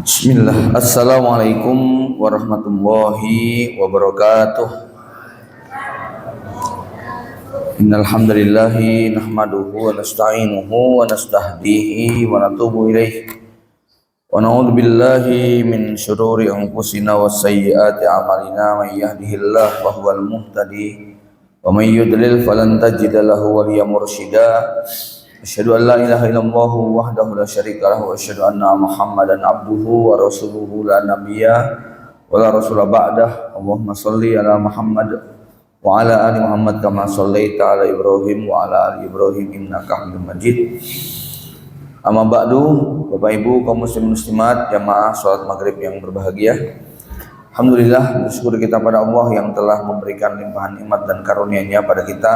Bismillah. Assalamualaikum warahmatullahi wabarakatuh. Innal hamdalillahi nahmaduhu wa nasta'inuhu wa nastahdihi wa natubu ilaih. Wa na'udzu billahi min syururi anfusina wa sayyiati a'malina. May yahdihillahu fahuwal muhtadi wa may yudlil falan tajida lahu waliyyan mursyida. Asyhadu an la ilaha illallah wahdahu la syarika lahu wa asyhadu anna Muhammadan abduhu wa rasuluhu la nabiyya wa la rasula ba'dah. Allahumma shalli ala Muhammad wa ala ali Muhammad kama shallaita ala Ibrahim wa ala ali Ibrahim innaka Hamidum Majid. Amma ba'du, Bapak Ibu kaum muslimin muslimat jamaah salat maghrib yang berbahagia. Alhamdulillah, bersyukur kita pada Allah yang telah memberikan limpahan nikmat dan karunia-Nya pada kita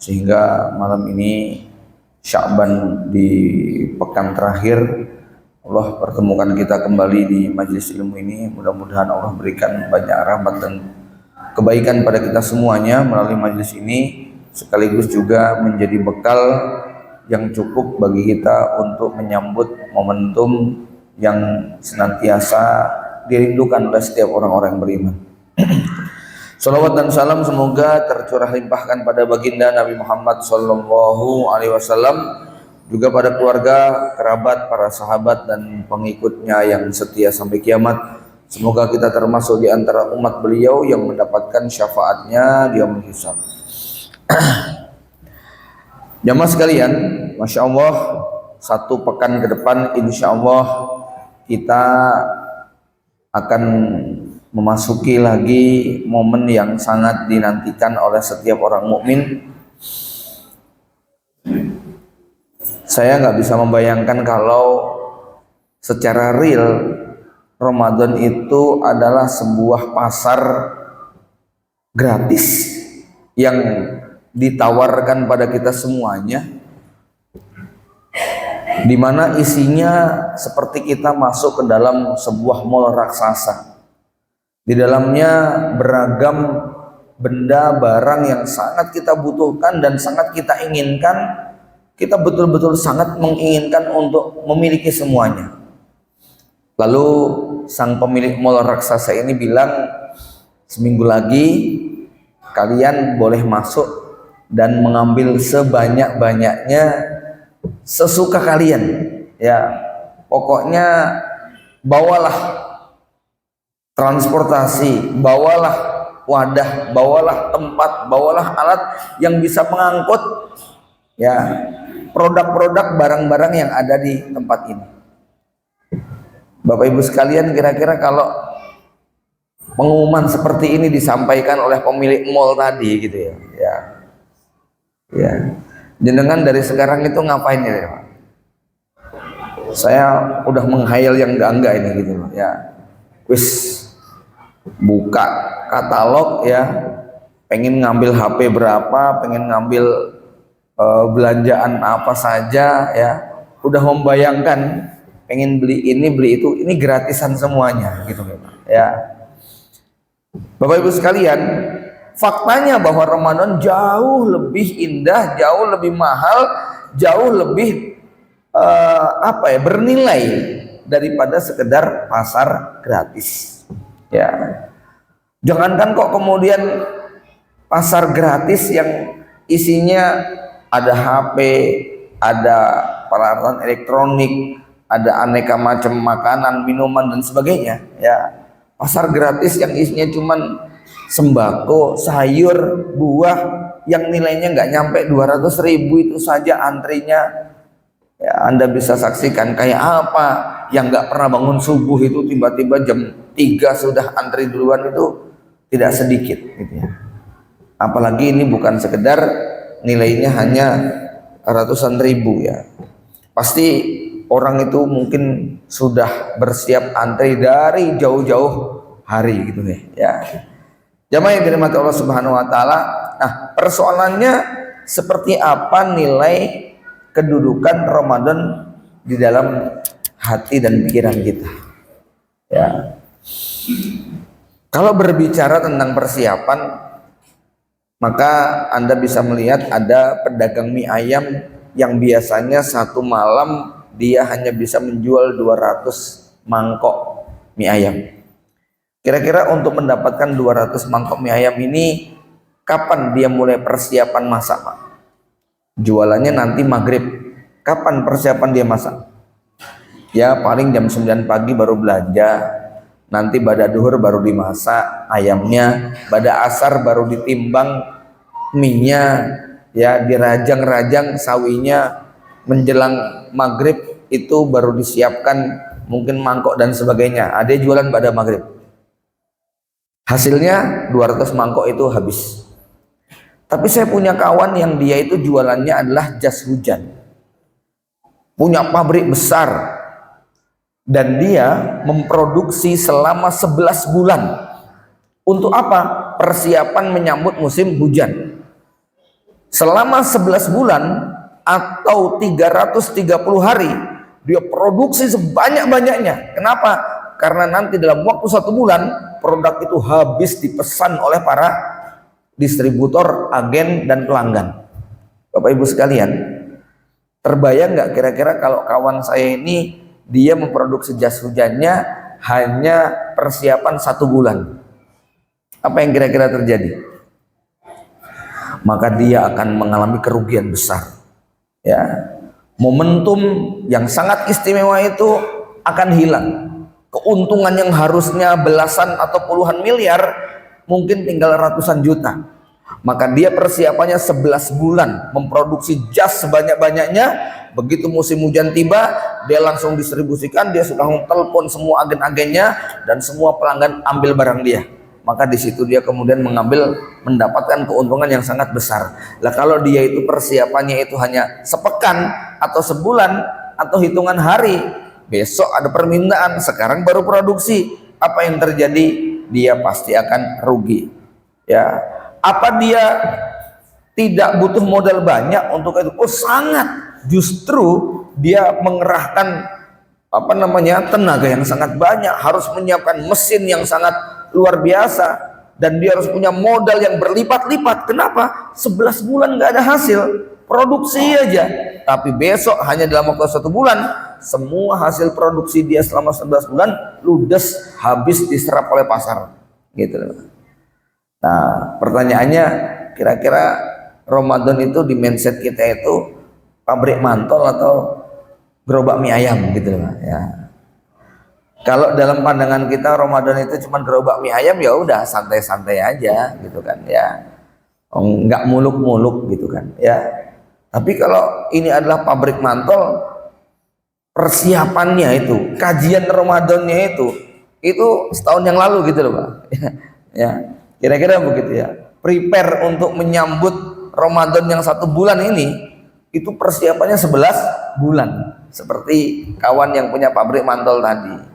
sehingga malam ini Sya'ban di pekan terakhir Allah pertemukan kita kembali di majelis ilmu ini. Mudah-mudahan Allah berikan banyak rahmat dan kebaikan pada kita semuanya melalui majelis ini, sekaligus juga menjadi bekal yang cukup bagi kita untuk menyambut momentum yang senantiasa dirindukan oleh setiap orang-orang yang beriman. Salawat dan salam semoga tercurah limpahkan pada baginda Nabi Muhammad sallallahu alaihi wasallam, juga pada keluarga, kerabat, para sahabat dan pengikutnya yang setia sampai kiamat. Semoga kita termasuk di antara umat beliau yang mendapatkan syafaatnya di yaumul hisab. Jamaah sekalian, Masya Allah, satu pekan ke depan insya Allah kita akan memasuki lagi momen yang sangat dinantikan oleh setiap orang mukmin. Saya nggak bisa membayangkan kalau secara real Ramadan itu adalah sebuah pasar gratis yang ditawarkan pada kita semuanya, di mana isinya seperti kita masuk ke dalam sebuah mall raksasa. Di dalamnya beragam benda barang yang sangat kita butuhkan dan sangat kita inginkan. Kita betul-betul sangat menginginkan untuk memiliki semuanya. Lalu sang pemilik mall raksasa ini bilang, seminggu lagi kalian boleh masuk dan mengambil sebanyak-banyaknya sesuka kalian. Ya, pokoknya bawalah transportasi, bawalah wadah, bawalah tempat, bawalah alat yang bisa mengangkut ya produk-produk barang-barang yang ada di tempat ini. Bapak Ibu sekalian, kira-kira kalau pengumuman seperti ini disampaikan oleh pemilik mall tadi gitu ya, jenengan dari sekarang itu ngapain ya Pak? Saya udah menghayal yang enggak ini gitu loh ya. Wis buka katalog ya, pengen ngambil HP berapa, pengen ngambil belanjaan apa saja ya, udah membayangkan pengen beli ini beli itu, ini gratisan semuanya gitu ya. Bapak Ibu sekalian, faktanya bahwa Ramadan jauh lebih indah, jauh lebih mahal, jauh lebih bernilai daripada sekedar pasar gratis. Ya, jangankan kok kemudian pasar gratis yang isinya ada HP, ada peralatan elektronik, ada aneka macam makanan, minuman dan sebagainya. Ya, pasar gratis yang isinya cuman sembako, sayur, buah yang nilainya nggak nyampe 200.000 itu saja antrinya. Ya, Anda bisa saksikan kayak apa yang nggak pernah bangun subuh itu tiba-tiba jam 3 sudah antri duluan, itu tidak sedikit gitu ya. Apalagi ini bukan sekedar nilainya hanya ratusan ribu ya. Pasti orang itu mungkin sudah bersiap antri dari jauh-jauh hari gitu ya. Jamaah yang dirahmati Allah Subhanahu wa taala. Nah, persoalannya seperti apa nilai kedudukan Ramadan di dalam hati dan pikiran kita. Ya. Kalau berbicara tentang persiapan, maka Anda bisa melihat ada pedagang mie ayam yang biasanya satu malam dia hanya bisa menjual 200 mangkok mie ayam. Kira-kira untuk mendapatkan 200 mangkok mie ayam ini kapan dia mulai persiapan masak, Pak? Jualannya nanti maghrib. Kapan persiapan dia masak? Ya paling jam 9 pagi baru belanja, nanti pada duhur baru dimasak ayamnya, pada asar baru ditimbang mie-nya, ya dirajang-rajang sawinya, menjelang maghrib itu baru disiapkan mungkin mangkok dan sebagainya. Ada jualan pada maghrib. Hasilnya 200 mangkok itu habis. Tapi saya punya kawan yang dia itu jualannya adalah jas hujan, punya pabrik besar, dan dia memproduksi selama 11 bulan. Untuk apa? Persiapan menyambut musim hujan. Selama 11 bulan atau 330 hari dia produksi sebanyak-banyaknya. Kenapa? Karena nanti dalam waktu 1 bulan produk itu habis dipesan oleh para distributor, agen, dan pelanggan. Bapak Ibu sekalian, terbayang nggak kira-kira kalau kawan saya ini dia memproduksi jas hujannya hanya persiapan 1 bulan, apa yang kira-kira terjadi? Maka dia akan mengalami kerugian besar. Ya, momentum yang sangat istimewa itu akan hilang. Keuntungan yang harusnya belasan atau puluhan miliar mungkin tinggal ratusan juta. Maka dia persiapannya 11 bulan memproduksi jas sebanyak-banyaknya. Begitu musim hujan tiba, dia langsung distribusikan, dia sudah telepon semua agen-agennya dan semua pelanggan ambil barang dia. Maka di situ dia kemudian mendapatkan keuntungan yang sangat besar. Lah kalau dia itu persiapannya itu hanya sepekan atau sebulan atau hitungan hari, besok ada permintaan, sekarang baru produksi, apa yang terjadi? Dia pasti akan rugi. Ya, apa dia tidak butuh modal banyak untuk itu? Oh sangat. Justru dia mengerahkan tenaga yang sangat banyak, harus menyiapkan mesin yang sangat luar biasa, dan dia harus punya modal yang berlipat-lipat. Kenapa? 11 bulan nggak ada hasil, produksi aja. Tapi besok hanya dalam waktu 1 bulan, semua hasil produksi dia selama 11 bulan ludes, habis diserap oleh pasar. Gitu. Nah, pertanyaannya, kira-kira Ramadan itu di mindset kita itu pabrik mantol atau gerobak mie ayam gitu loh ya. Kalau dalam pandangan kita Ramadan itu cuma gerobak mie ayam, ya udah santai-santai aja gitu kan ya. Nggak muluk-muluk gitu kan ya. Tapi kalau ini adalah pabrik mantol, persiapannya itu, kajian Ramadannya itu setahun yang lalu gitu loh Pak. Ya, kira-kira begitu ya. Prepare untuk menyambut Ramadan yang 1 bulan ini, itu persiapannya 11 bulan. Seperti kawan yang punya pabrik mantol tadi.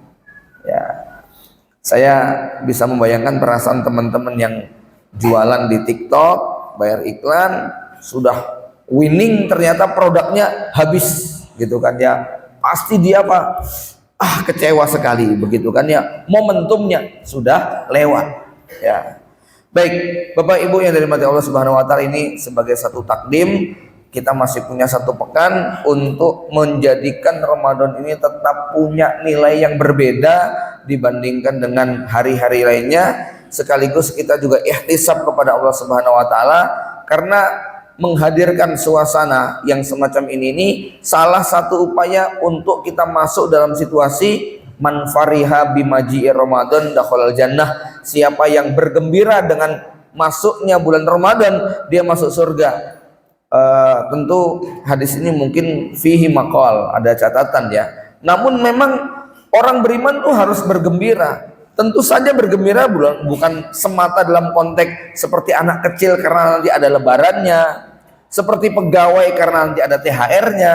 Ya, saya bisa membayangkan perasaan teman-teman yang jualan di TikTok, bayar iklan, sudah winning, ternyata produknya habis, gitu kan ya. Pasti dia kecewa sekali, begitu kan ya. Momentumnya sudah lewat. Ya, baik, Bapak Ibu yang dirahmati Allah Subhanahu Wa Taala, ini sebagai satu takdim. Kita masih punya 1 pekan untuk menjadikan Ramadan ini tetap punya nilai yang berbeda dibandingkan dengan hari-hari lainnya. Sekaligus kita juga ihtisab kepada Allah Subhanahu Wa Taala, karena menghadirkan suasana yang semacam ini salah satu upaya untuk kita masuk dalam situasi man fariha bimaji'i Ramadan dakhalal jannah. Siapa yang bergembira dengan masuknya bulan Ramadan, dia masuk surga. Tentu hadis ini mungkin fihi maqal, ada catatan ya. Namun memang orang beriman tuh harus bergembira. Tentu saja bergembira bukan semata dalam konteks seperti anak kecil karena nanti ada lebarannya, seperti pegawai karena nanti ada THR-nya,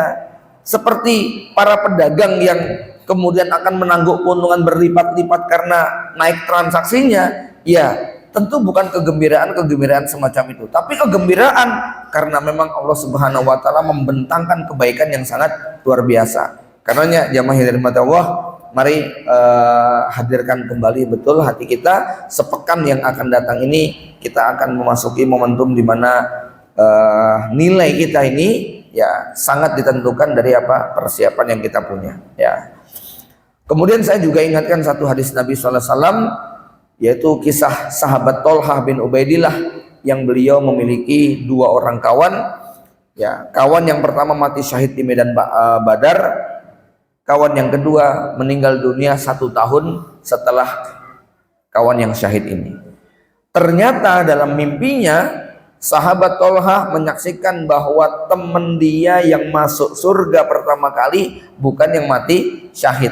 seperti para pedagang yang kemudian akan menanggung keuntungan berlipat-lipat karena naik transaksinya. Ya, tentu bukan kegembiraan semacam itu, tapi kegembiraan karena memang Allah Subhanahu Wa Taala membentangkan kebaikan yang sangat luar biasa. Karenanya jamaah yang dirahmati Allah, mari hadirkan kembali betul hati kita. Sepekan yang akan datang ini kita akan memasuki momentum di mana nilai kita ini ya sangat ditentukan dari persiapan yang kita punya ya. Kemudian saya juga ingatkan satu hadis Nabi SAW, yaitu kisah sahabat Tolhah bin Ubaidillah yang beliau memiliki dua orang kawan. Ya, kawan yang pertama mati syahid di medan Badar, kawan yang kedua meninggal dunia 1 tahun setelah kawan yang syahid ini. Ternyata dalam mimpinya sahabat Tolhah menyaksikan bahwa teman dia yang masuk surga pertama kali bukan yang mati syahid,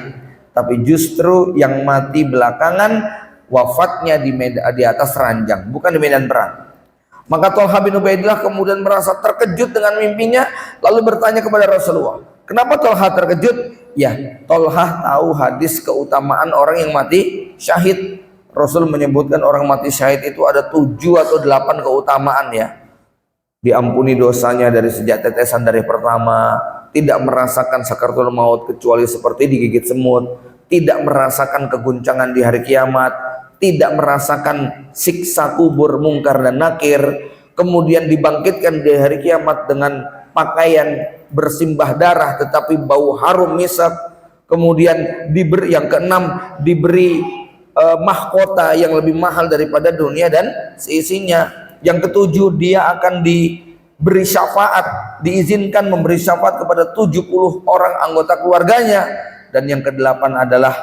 tapi justru yang mati belakangan, wafatnya di atas ranjang, bukan di medan perang. Maka Tolhah bin Ubaidillah kemudian merasa terkejut dengan mimpinya, lalu bertanya kepada Rasulullah, kenapa Tolhah terkejut? Ya, Tolhah tahu hadis keutamaan orang yang mati syahid. Rasul menyebutkan orang mati syahid itu ada 7 atau 8 keutamaan ya. Diampuni dosanya dari sejak tetesan dari pertama, tidak merasakan sakaratul maut kecuali seperti digigit semut, tidak merasakan keguncangan di hari kiamat, tidak merasakan siksa kubur mungkar dan nakir, kemudian dibangkitkan di hari kiamat dengan pakaian bersimbah darah tetapi bau harum misak, kemudian diberi yang keenam, diberi mahkota yang lebih mahal daripada dunia dan seisinya. Yang ketujuh, dia akan diberi syafaat, diizinkan memberi syafaat kepada 70 orang anggota keluarganya. Dan yang kedelapan adalah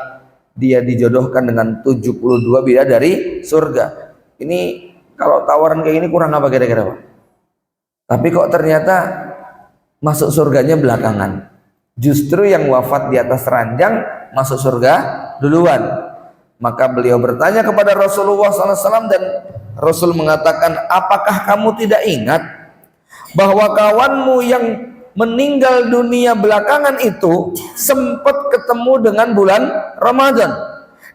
dia dijodohkan dengan 72 bidadari surga. Ini kalau tawaran kayak ini kurang apa kira-kira Pak? Tapi kok ternyata masuk surganya belakangan. Justru yang wafat di atas ranjang masuk surga duluan. Maka beliau bertanya kepada Rasulullah SAW dan Rasul mengatakan, apakah kamu tidak ingat bahwa kawanmu yang meninggal dunia belakangan itu sempat ketemu dengan bulan Ramadan?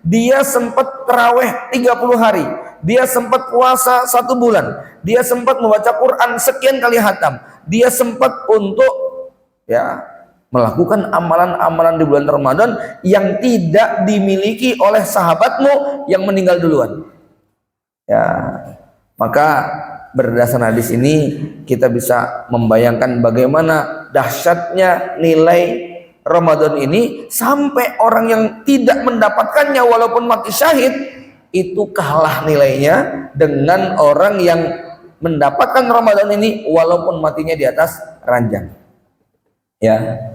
Dia sempat tarawih 30 hari, dia sempat puasa 1 bulan, dia sempat membaca Quran sekian kali khatam, dia sempat untuk melakukan amalan-amalan di bulan Ramadan yang tidak dimiliki oleh sahabatmu yang meninggal duluan. Ya, maka berdasarkan hadis ini kita bisa membayangkan bagaimana dahsyatnya nilai Ramadan ini sampai orang yang tidak mendapatkannya walaupun mati syahid itu kalah nilainya dengan orang yang mendapatkan Ramadan ini walaupun matinya di atas ranjang. Ya.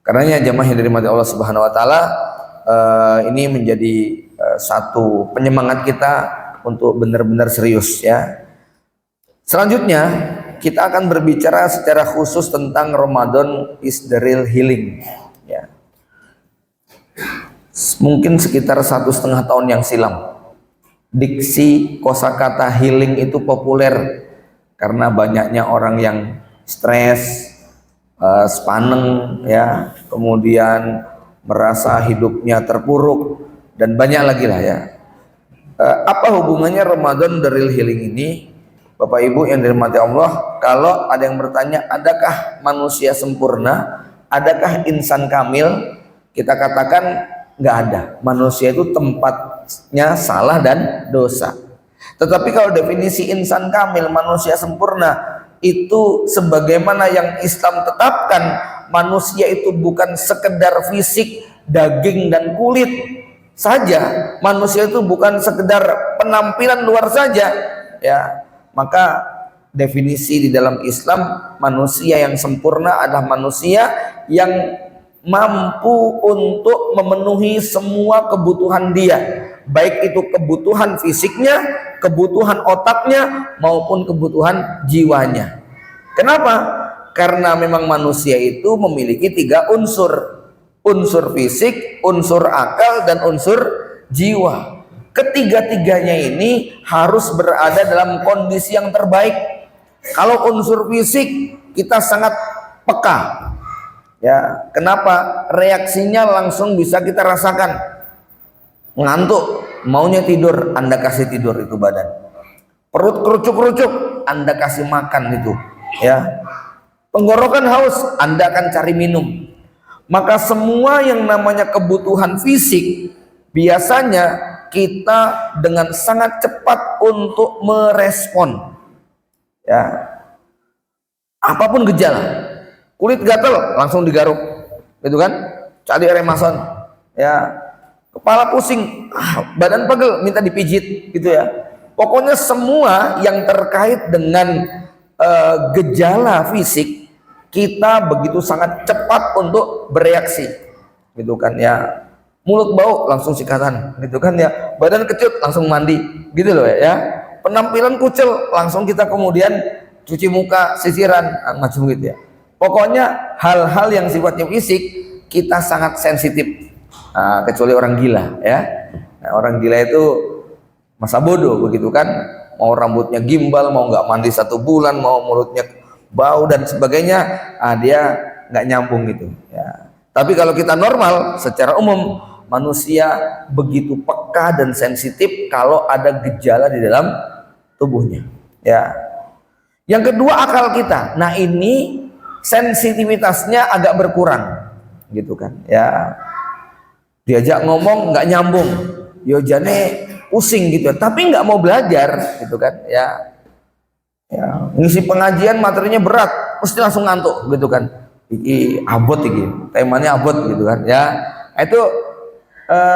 Karenanya jemaah yang dirahmati Allah Subhanahu wa taala, ini menjadi satu penyemangat kita untuk benar-benar serius ya. Selanjutnya kita akan berbicara secara khusus tentang Ramadan is the real healing ya. Mungkin sekitar 1,5 tahun yang silam diksi kosakata healing itu populer karena banyaknya orang yang stres, sepaneng ya, kemudian merasa hidupnya terpuruk dan banyak lagi lah ya. Apa hubungannya Ramadan the real healing ini? Bapak Ibu yang dirahmati Allah, kalau ada yang bertanya adakah manusia sempurna, adakah insan kamil, kita katakan nggak ada. Manusia itu tempatnya salah dan dosa. Tetapi kalau definisi insan kamil, manusia sempurna, itu sebagaimana yang Islam tetapkan, manusia itu bukan sekedar fisik, daging dan kulit saja. Manusia itu bukan sekedar penampilan luar saja ya. Maka definisi di dalam Islam, manusia yang sempurna adalah manusia yang mampu untuk memenuhi semua kebutuhan dia, baik itu kebutuhan fisiknya, kebutuhan otaknya maupun kebutuhan jiwanya. Kenapa? Karena memang manusia itu memiliki 3 unsur. Unsur fisik, unsur akal, dan unsur jiwa. Ketiga-tiganya ini harus berada dalam kondisi yang terbaik. Kalau unsur fisik kita sangat peka. Ya, kenapa? Reaksinya langsung bisa kita rasakan. Ngantuk, maunya tidur, Anda kasih tidur itu badan. Perut kerucuk-kerucuk, Anda kasih makan itu, ya. Tenggorokan haus, Anda akan cari minum. Maka semua yang namanya kebutuhan fisik biasanya kita dengan sangat cepat untuk merespon. Ya. Apapun gejala. Kulit gatal langsung digaruk, gitu kan? Cari air Remason, ya. kepala pusing, badan pegel, minta dipijit gitu ya. Pokoknya semua yang terkait dengan gejala fisik kita begitu sangat cepat untuk bereaksi, gitu kan ya. Mulut bau langsung sikatan, gitu kan ya. Badan kecut langsung mandi, gitu loh ya. Penampilan kucel langsung kita kemudian cuci muka, sisiran, macam gitu ya. Pokoknya hal-hal yang sifatnya fisik kita sangat sensitif, kecuali orang gila ya. Nah, orang gila itu masa bodoh begitu kan, mau rambutnya gimbal, mau nggak mandi 1 bulan, mau mulutnya bau dan sebagainya, dia nggak nyambung gitu ya. Tapi kalau kita normal, secara umum manusia begitu peka dan sensitif kalau ada gejala di dalam tubuhnya ya. Yang kedua, akal kita. Nah, ini sensitivitasnya agak berkurang gitu kan ya. Diajak ngomong nggak nyambung, yo jane pusing gitu, tapi nggak mau belajar gitu kan ya. Ya, ngisi pengajian materinya berat, mesti langsung ngantuk gitu kan. Abot iki, temanya abot gitu kan ya. Itu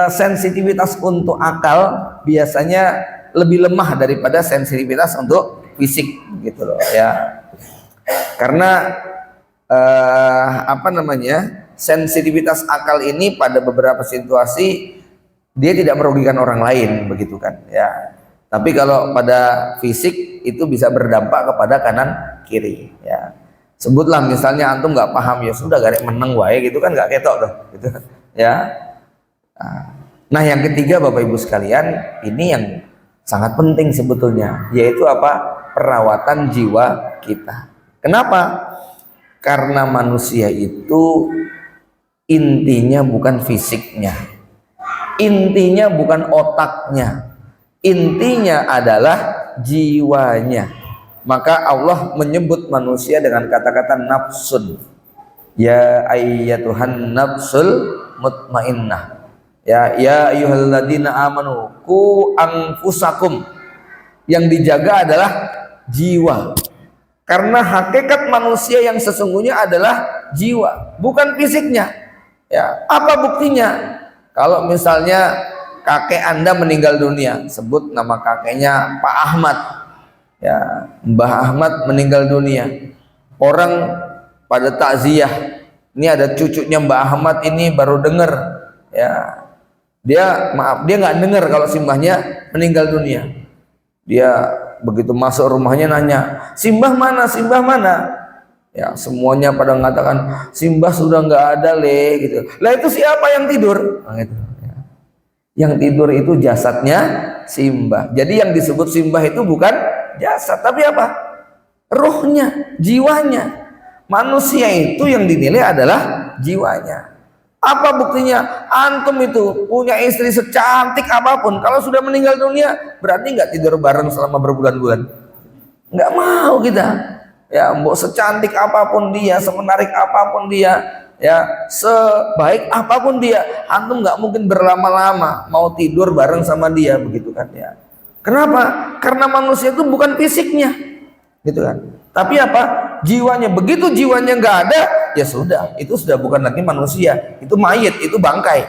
sensitivitas untuk akal biasanya lebih lemah daripada sensitivitas untuk fisik gitu loh ya. Karena sensitivitas akal ini pada beberapa situasi dia tidak merugikan orang lain begitu kan ya. Tapi kalau pada fisik itu bisa berdampak kepada kanan kiri ya. Sebutlah misalnya antum nggak paham, ya sudah gak meneng wae gitu kan, nggak ketok tuh gitu ya. Nah, yang ketiga Bapak Ibu sekalian, ini yang sangat penting sebetulnya, yaitu apa? Perawatan jiwa kita. Kenapa? Karena manusia itu intinya bukan fisiknya, intinya bukan otaknya, intinya adalah jiwanya. Maka Allah menyebut manusia dengan kata-kata nafsun. Ya ayyatuhan nafsul mutmainnah. Ya ayyuhalladzina amanu qu anfusakum. Yang dijaga adalah jiwa. Karena hakikat manusia yang sesungguhnya adalah jiwa, bukan fisiknya. Ya, apa buktinya? Kalau misalnya kakek Anda meninggal dunia, sebut nama kakeknya Pak Ahmad. Ya, Mbah Ahmad meninggal dunia. Orang pada takziah. Ini ada cucunya Mbah Ahmad ini baru dengar. Ya, dia nggak dengar kalau simbahnya meninggal dunia. Dia begitu masuk rumahnya nanya, Simbah mana? Simbah mana? Ya, semuanya pada mengatakan Simbah sudah nggak ada gitu. Lah itu siapa yang tidur? Nah, gitu. Ya. Yang tidur itu jasadnya Simbah. Jadi yang disebut Simbah itu bukan jasad, tapi apa? Ruhnya, jiwanya. Manusia itu yang dinilai adalah jiwanya. Apa buktinya? Antum itu punya istri secantik apapun, kalau sudah meninggal dunia berarti nggak tidur bareng selama berbulan-bulan. Nggak mau kita. Ya, mau secantik apapun dia, semenarik apapun dia, ya, sebaik apapun dia, antum nggak mungkin berlama-lama mau tidur bareng sama dia begitu kan ya. Kenapa? Karena manusia itu bukan fisiknya, gitu kan. Tapi apa? Jiwanya. Begitu jiwanya nggak ada, ya sudah, itu sudah bukan lagi manusia, itu mayit, itu bangkai,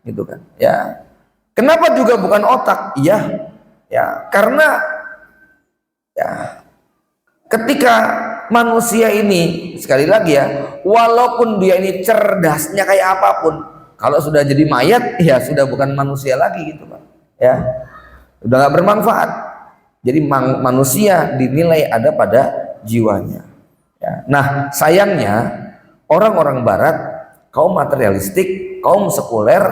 gitu kan. Ya. Kenapa juga bukan otak? Iya, ya, karena ya ketika manusia ini sekali lagi ya, walaupun dia ini cerdasnya kayak apapun, kalau sudah jadi mayat, ya sudah bukan manusia lagi, gitu kan. Ya. Udah nggak bermanfaat. Jadi manusia dinilai ada pada jiwanya ya. Nah, sayangnya orang-orang barat, kaum materialistik, kaum sekuler,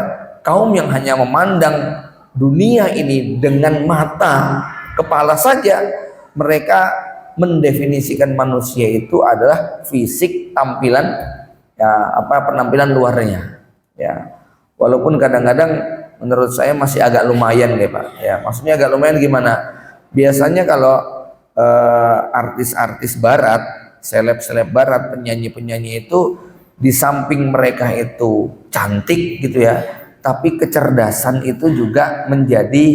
kaum yang hanya memandang dunia ini dengan mata kepala saja, mereka mendefinisikan manusia itu adalah fisik, tampilan ya, penampilan luarnya ya. Walaupun kadang-kadang menurut saya masih agak lumayan deh Pak ya. Maksudnya agak lumayan gimana? Biasanya kalau artis-artis barat, seleb-seleb barat, penyanyi-penyanyi itu di samping mereka itu cantik gitu ya, tapi kecerdasan itu juga menjadi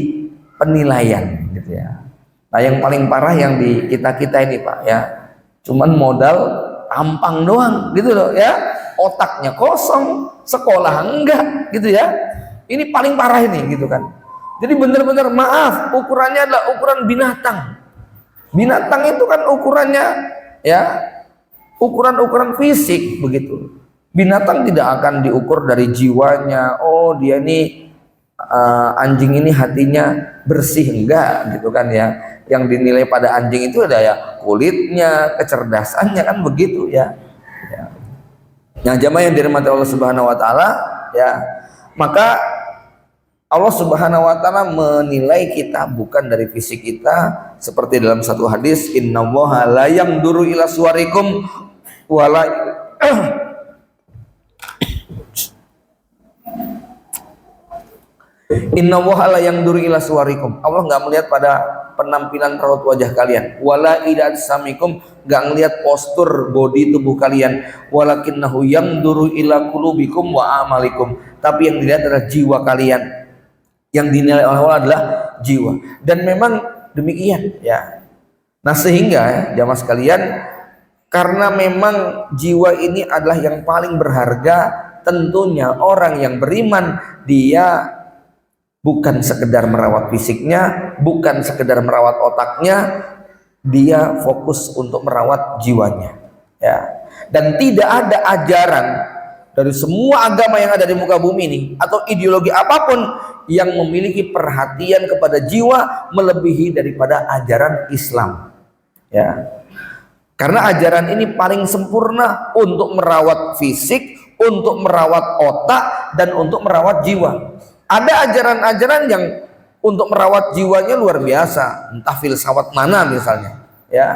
penilaian gitu ya. Nah, yang paling parah yang di kita-kita ini Pak ya, cuman modal tampang doang gitu loh ya, otaknya kosong, sekolah enggak gitu ya. Ini paling parah ini gitu kan. Jadi benar-benar maaf, ukurannya adalah ukuran binatang. Binatang itu kan ukurannya ya ukuran-ukuran fisik begitu. Binatang tidak akan diukur dari jiwanya. Oh, dia ini anjing ini hatinya bersih, enggak gitu kan ya. Yang dinilai pada anjing itu ada ya kulitnya, kecerdasannya, kan begitu ya. Nah, jamaah yang dirahmati Allah Subhanahu wa taala ya, maka Allah Subhanahu wa taala menilai kita bukan dari fisik kita, seperti dalam satu hadis, innallaha la yanduru ila suwarikum wala innallaha la yanduru ila suwarikum. Allah enggak melihat pada penampilan raut wajah kalian, wala ila samikum, enggak ngelihat postur body tubuh kalian, walakinnahu yanduru ila qulubikum wa amalikum, tapi yang dilihat adalah jiwa kalian. Yang dinilai oleh Allah adalah jiwa, dan memang demikian ya. Nah, sehingga ya, jamaah sekalian, karena memang jiwa ini adalah yang paling berharga, tentunya orang yang beriman dia bukan sekedar merawat fisiknya, bukan sekedar merawat otaknya, dia fokus untuk merawat jiwanya ya. Dan tidak ada ajaran dari semua agama yang ada di muka bumi ini atau ideologi apapun yang memiliki perhatian kepada jiwa melebihi daripada ajaran Islam ya. Karena ajaran ini paling sempurna untuk merawat fisik, untuk merawat otak, dan untuk merawat jiwa. Ada ajaran-ajaran yang untuk merawat jiwanya luar biasa, entah filsafat mana misalnya ya,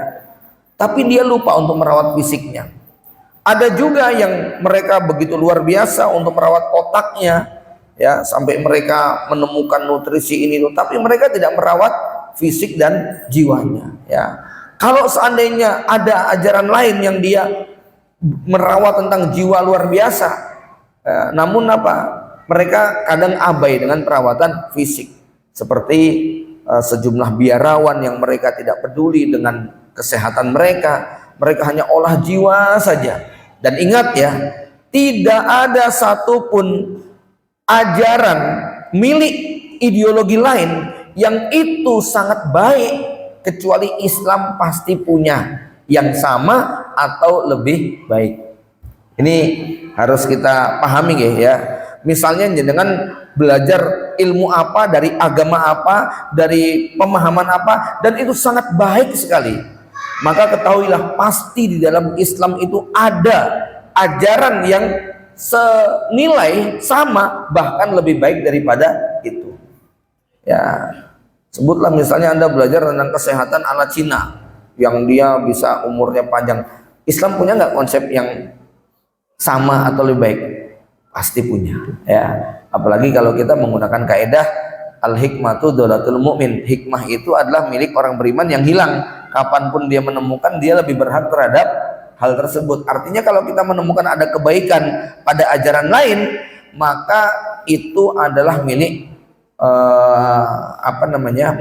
tapi dia lupa untuk merawat fisiknya. Ada juga yang mereka begitu luar biasa untuk merawat otaknya ya, sampai mereka menemukan nutrisi ini, tapi mereka tidak merawat fisik dan jiwanya ya. Kalau seandainya ada ajaran lain yang dia merawat tentang jiwa luar biasa, namun apa? Mereka kadang abai dengan perawatan fisik, seperti sejumlah biarawan yang mereka tidak peduli dengan kesehatan mereka. Mereka hanya olah jiwa saja. Dan ingat ya, tidak ada satupun ajaran milik ideologi lain yang itu sangat baik, kecuali Islam pasti punya yang sama atau lebih baik. Ini harus kita pahami ya. Misalnya dengan belajar ilmu apa, dari agama apa, dari pemahaman apa, dan itu sangat baik sekali, maka ketahuilah pasti di dalam Islam itu ada ajaran yang senilai, sama, bahkan lebih baik daripada itu ya. Sebutlah misalnya Anda belajar tentang kesehatan ala Cina yang dia bisa umurnya panjang. Islam punya nggak konsep yang sama atau lebih baik? Pasti punya ya. Apalagi kalau kita menggunakan kaidah al-hikmatu dolatul mu'min. Hikmah itu adalah milik orang beriman yang hilang. Kapanpun dia menemukan, dia lebih berhak terhadap hal tersebut. Artinya kalau kita menemukan ada kebaikan pada ajaran lain, maka itu adalah milik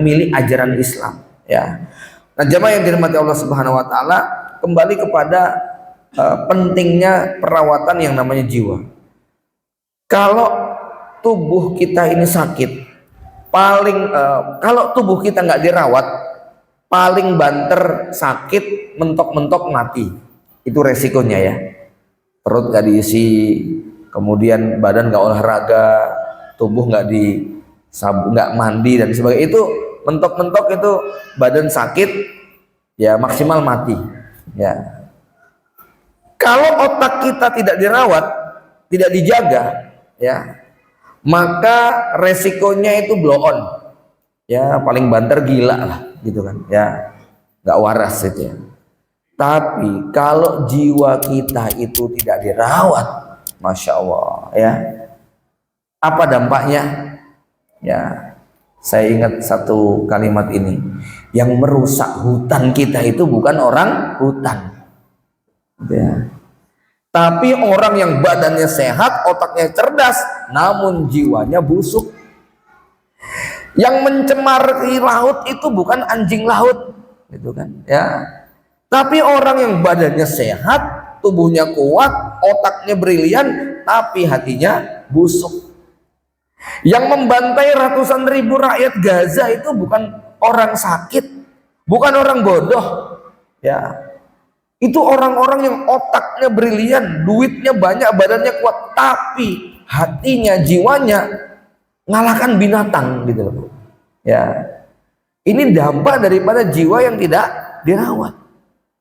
milik ajaran Islam ya. Nah, jamaah yang dirahmati Allah Subhanahu wa taala, kembali kepada pentingnya perawatan yang namanya jiwa. Kalau tubuh kita ini sakit, kalau tubuh kita nggak dirawat, paling banter sakit, mentok-mentok mati. Itu resikonya ya. Perut nggak diisi, kemudian badan nggak olahraga, tubuh nggak mandi dan sebagainya. Itu mentok-mentok itu badan sakit, ya maksimal mati. Ya. Kalau otak kita tidak dirawat, tidak dijaga, ya, maka resikonya itu blow on ya, paling banter gila lah gitu kan ya, nggak waras itu ya. Tapi kalau jiwa kita itu tidak dirawat, Masya Allah ya, apa dampaknya ya? Saya ingat satu kalimat ini, yang merusak hutan kita itu bukan orang hutan ya, tapi orang yang badannya sehat, otaknya cerdas, namun jiwanya busuk. Yang mencemari laut itu bukan anjing laut, gitu kan? Ya. Tapi orang yang badannya sehat, tubuhnya kuat, otaknya brilian, tapi hatinya busuk. Yang membantai ratusan ribu rakyat Gaza itu bukan orang sakit, bukan orang bodoh, ya. Itu orang-orang yang otaknya brilian, duitnya banyak, badannya kuat, tapi hatinya, jiwanya ngalahkan binatang gitu loh. Ya. Ini dampak daripada jiwa yang tidak dirawat.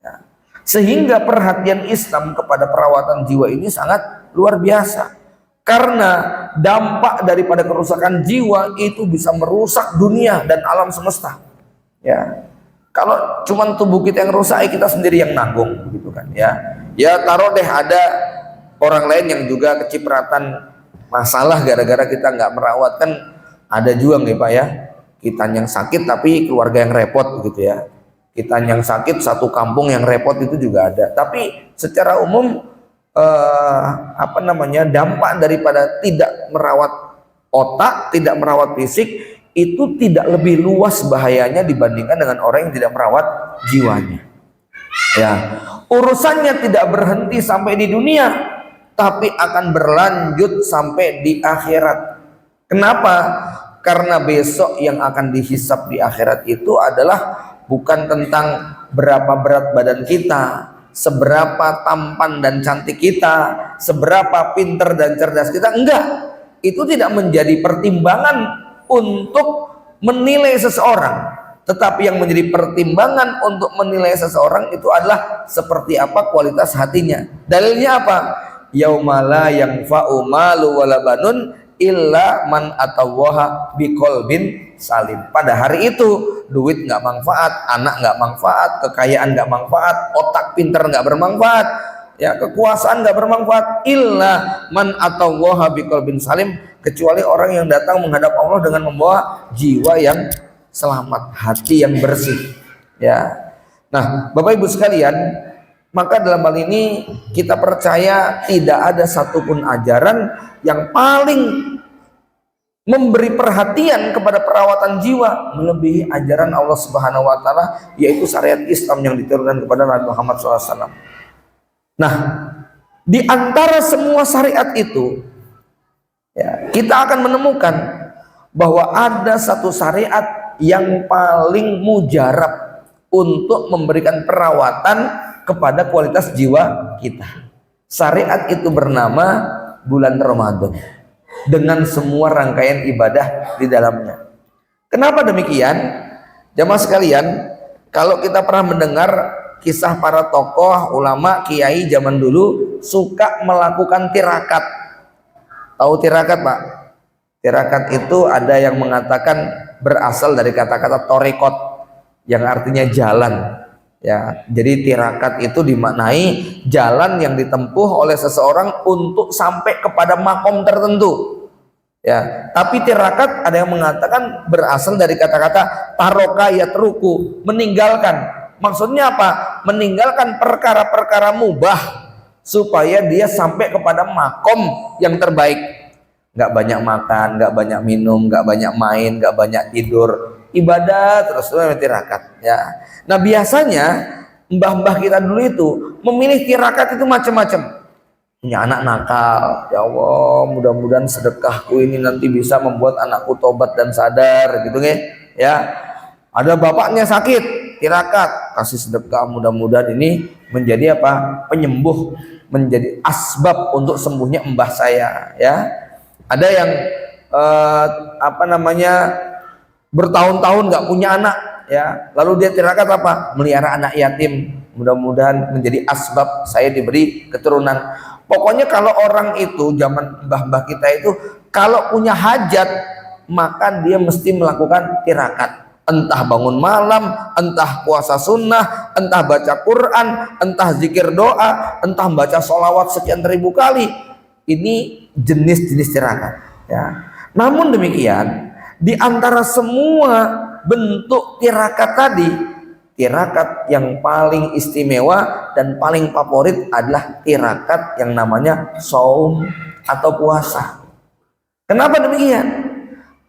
Ya. Sehingga perhatian Islam kepada perawatan jiwa ini sangat luar biasa. Karena dampak daripada kerusakan jiwa itu bisa merusak dunia dan alam semesta. Ya, kalau cuman tubuh kita yang rusak, kita sendiri yang nanggung, gitu kan? Ya, ya taruh deh ada orang lain yang juga kecipratan masalah gara-gara kita nggak merawat, kan ada juga nih Pak ya. Kita yang sakit tapi keluarga yang repot, gitu ya. Kita yang sakit satu kampung yang repot itu juga ada. Tapi secara umum dampak daripada tidak merawat otak, tidak merawat fisik itu tidak lebih luas bahayanya dibandingkan dengan orang yang tidak merawat jiwanya. Ya, urusannya tidak berhenti sampai di dunia, tapi akan berlanjut sampai di akhirat. Kenapa? Karena besok yang akan dihisab di akhirat itu adalah bukan tentang berapa berat badan kita, seberapa tampan dan cantik kita, seberapa pinter dan cerdas kita. Enggak, itu tidak menjadi pertimbangan untuk menilai seseorang. Tetapi yang menjadi pertimbangan untuk menilai seseorang itu adalah seperti apa kualitas hatinya. Dalilnya apa? Yaumala yanfa'u malu wala banun illa man atawaha biqalbin salim. Pada hari itu duit nggak manfaat, anak nggak manfaat, kekayaan nggak manfaat, otak pinter nggak bermanfaat, ya kekuasaan nggak bermanfaat, illa man atawaha biqalbin salim, kecuali orang yang datang menghadap Allah dengan membawa jiwa yang selamat, hati yang bersih. Ya, nah Bapak Ibu sekalian, maka dalam hal ini kita percaya tidak ada satupun ajaran yang paling memberi perhatian kepada perawatan jiwa melebihi ajaran Allah Subhanahu wa taala, yaitu syariat Islam yang diturunkan kepada Nabi Muhammad SAW. Nah, di antara semua syariat itu, ya, kita akan menemukan bahwa ada satu syariat yang paling mujarab untuk memberikan perawatan kepada kualitas jiwa kita. Syariat itu bernama bulan Ramadan dengan semua rangkaian ibadah di dalamnya. Kenapa demikian? Jamaah sekalian, kalau kita pernah mendengar kisah para tokoh, ulama, kiai zaman dulu suka melakukan tirakat. Tahu tirakat, Pak? Tirakat itu ada yang mengatakan berasal dari kata-kata torekot yang artinya jalan. Ya, jadi tirakat itu dimaknai jalan yang ditempuh oleh seseorang untuk sampai kepada makom tertentu. Ya, tapi tirakat ada yang mengatakan berasal dari kata-kata taroka yatruku, meninggalkan. Maksudnya apa? Meninggalkan perkara-perkara mubah supaya dia sampai kepada makom yang terbaik. Nggak banyak makan, nggak banyak minum, nggak banyak main, nggak banyak tidur, ibadah terus tirakat. Ya. Nah biasanya mbah-mbah kita dulu itu memilih tirakat itu macam-macam. Punya anak nakal, ya Allah mudah-mudahan sedekahku ini nanti bisa membuat anakku tobat dan sadar, gitu nih. Ya. Ada bapaknya sakit, tirakat, kasih sedekah, mudah-mudahan ini menjadi apa? Penyembuh, menjadi asbab untuk sembuhnya mbah saya. Ya. Ada yang bertahun-tahun nggak punya anak, ya, lalu dia tirakat apa? Melihara anak yatim, mudah-mudahan menjadi asbab saya diberi keturunan. Pokoknya kalau orang itu zaman mbah-mbah kita itu kalau punya hajat maka dia mesti melakukan tirakat, entah bangun malam, entah puasa sunnah, entah baca Quran, entah zikir doa, entah baca sholawat sekian ribu kali. Ini jenis-jenis tirakat, ya. Namun demikian, di antara semua bentuk tirakat tadi, tirakat yang paling istimewa dan paling favorit adalah tirakat yang namanya saum atau puasa. Kenapa demikian?